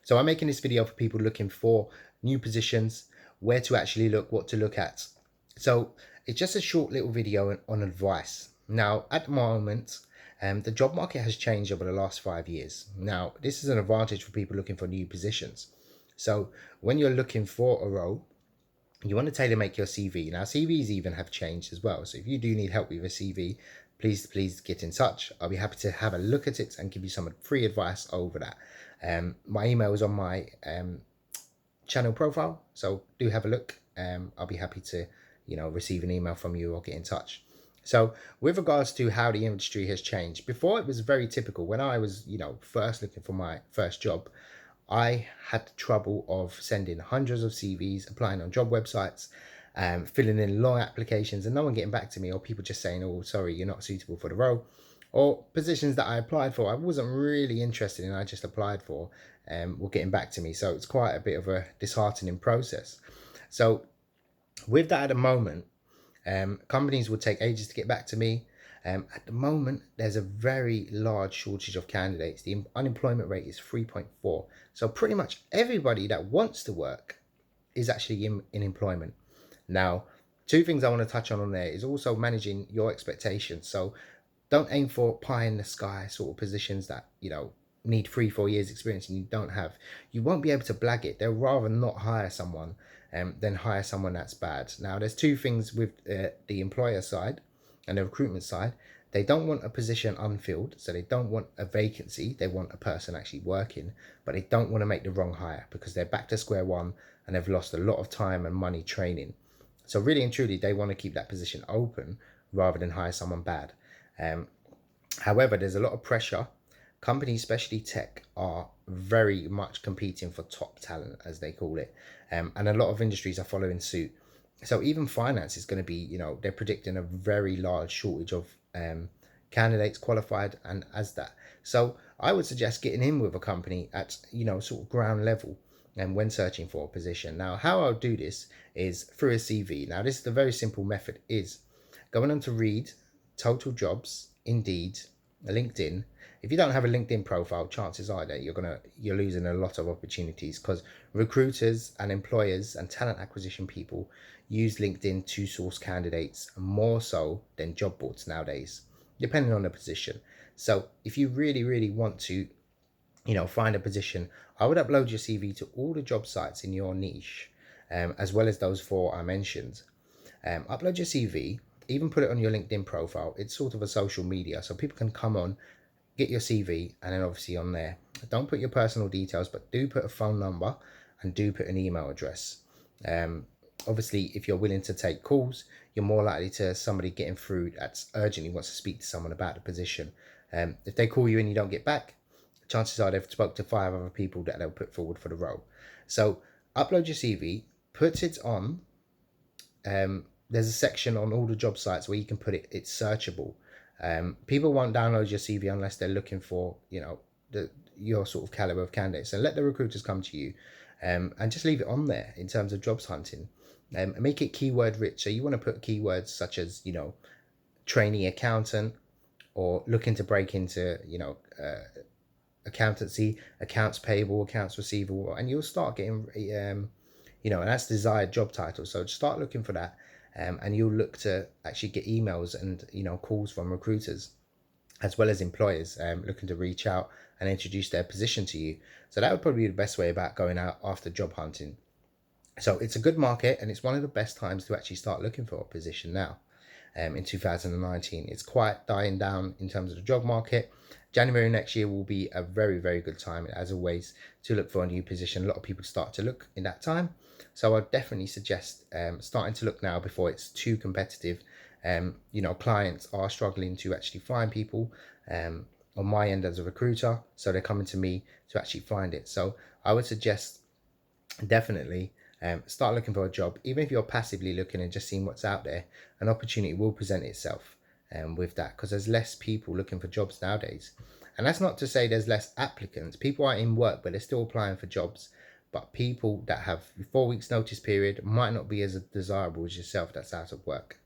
So I'm making this video for people looking for new positions, where to actually look, what to look at. So it's just a short little video on advice. Now, at the moment, the job market has changed over the last 5 years. Now, this is an advantage for people looking for new positions. So when you're looking for a role, you want to tailor make your CV. Now, CVs even have changed as well. So if you do need help with a CV, please get in touch. I'll be happy to have a look at it and give you some free advice over that. My email is on my channel profile, so do have a look. I'll be happy to, receive an email from you or get in touch. So with regards to how the industry has changed, before it was very typical. When I was, first looking for my first job, I had the trouble of sending hundreds of CVs, applying on job websites, filling in long applications, and no one getting back to me, or people just saying, "Oh, sorry, you're not suitable for the role," or positions that I applied for I wasn't really interested in, I just applied for, were getting back to me. So it's quite a bit of a disheartening process. So with that, at the moment, companies would take ages to get back to me. At the moment, there's a very large shortage of candidates. The unemployment rate is 3.4. So pretty much everybody that wants to work is actually in employment. Now, two things I want to touch on there is also managing your expectations. So don't aim for pie in the sky sort of positions that, need 3-4 years experience and you don't have. You won't be able to blag it. They'll rather not hire someone than hire someone that's bad. Now, there's two things with the employer side and the recruitment side. They don't want a position unfilled, so they don't want a vacancy. They want a person actually working, but they don't want to make the wrong hire because they're back to square one and they've lost a lot of time and money training. So really and truly, they want to keep that position open rather than hire someone bad. However, there's a lot of pressure. Companies, especially tech, are very much competing for top talent, as they call it. And a lot of industries are following suit. So even finance is going to be, they're predicting a very large shortage of candidates qualified and as that. So I would suggest getting in with a company at, sort of ground level and when searching for a position. Now, how I'll do this is through a CV. Now, this is the very simple method is going on to Reed, Total Jobs, Indeed, LinkedIn. If you don't have a LinkedIn profile, chances are that you're losing a lot of opportunities because recruiters and employers and talent acquisition people use LinkedIn to source candidates more so than job boards nowadays, depending on the position. So if you really, really want to, find a position, I would upload your CV to all the job sites in your niche, as well as those four I mentioned. Upload your CV, even put it on your LinkedIn profile. It's sort of a social media, so people can come on, get your CV, and then obviously on there, don't put your personal details, but do put a phone number and do put an email address. Obviously, if you're willing to take calls, you're more likely to somebody getting through that's urgently wants to speak to someone about the position. If they call you and you don't get back, chances are they've spoke to 5 other people that they'll put forward for the role. So upload your CV, put it on. There's a section on all the job sites where you can put it. It's searchable. People won't download your CV unless they're looking for, your sort of caliber of candidates. So let the recruiters come to you, and just leave it on there in terms of jobs hunting. Make it keyword rich. So you want to put keywords such as, trainee accountant, or looking to break into, accountancy, accounts payable, accounts receivable, and you'll start getting, and that's desired job title. So start looking for that, and you'll look to actually get emails and, calls from recruiters as well as employers looking to reach out and introduce their position to you. So that would probably be the best way about going out after job hunting. So it's a good market, and it's one of the best times to actually start looking for a position now. In 2019, it's quite dying down in terms of the job market. January next year will be a very, very good time, as always, to look for a new position. A lot of people start to look in that time. So I'd definitely suggest starting to look now before it's too competitive. Clients are struggling to actually find people on my end as a recruiter. So they're coming to me to actually find it. So I would suggest definitely start looking for a job. Even if you're passively looking and just seeing what's out there, an opportunity will present itself with that, because there's less people looking for jobs nowadays. And that's not to say there's less applicants. People are in work, but they're still applying for jobs. But people that have 4 weeks notice period might not be as desirable as yourself that's out of work.